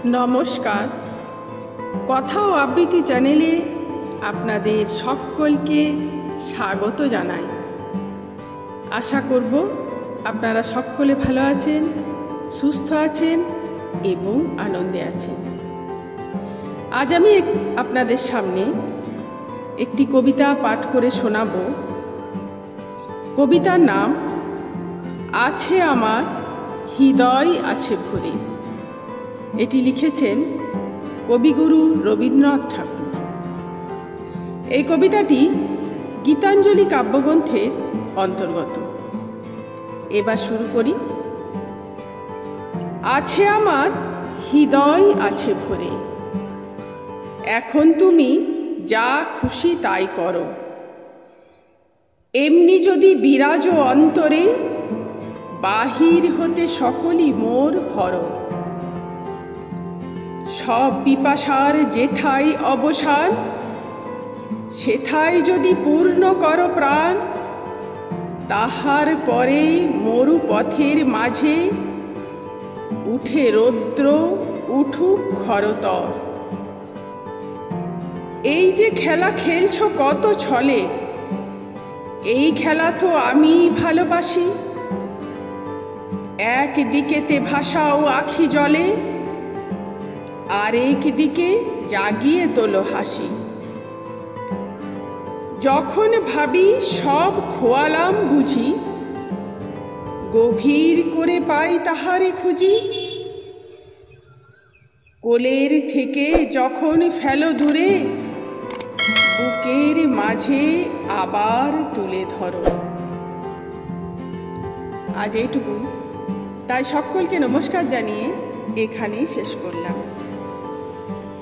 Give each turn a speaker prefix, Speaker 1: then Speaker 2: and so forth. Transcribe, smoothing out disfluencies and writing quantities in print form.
Speaker 1: নমস্কার। কথা ও আবৃত্তি চ্যানেলে আপনাদের সকলকে স্বাগত জানাই। আশা করব আপনারা সকলে ভালো আছেন, সুস্থ আছেন এবং আনন্দে আছেন। আজ আমি আপনাদের সামনে একটি কবিতা পাঠ করে শোনাব। কবিতার নাম আছে আমার হৃদয় আছে ভরে। এটি লিখেছেন কবিগুরু রবীন্দ্রনাথ ঠাকুর। এই কবিতাটি গীতাঞ্জলি কাব্যগ্রন্থের অন্তর্গত। এবার শুরু করি। আছে আমার হৃদয় আছে ভরে, এখন তুমি যা খুশি তাই করো। এমনি যদি বিরাজ অন্তরে, বাহির হতে সকলই মোর হর। সব পিপাসার যেথায় অবসান, সেথায় যদি পূর্ণ করো প্রাণ। তাহার পরে মরু পথের মাঝে, উঠে রৌদ্র উঠুক খরতর। এই যে খেলা খেলছো কত ছলে, এই খেলা তো আমি ভালোবাসি। একদিকেতে ভাসাও আখি জলে, আর একদিকে জাগিয়ে তোলো হাসি। যখন ভাবি সব খোয়ালাম বুঝি, গভীর করে পাই তাহারে খুঁজি। কোলের থেকে যখন ফেলো দূরে, বুকের মাঝে আবার তুলে ধরো। আজ এইটুকু, তাই সকলকে নমস্কার জানিয়ে এখানেই শেষ করলাম।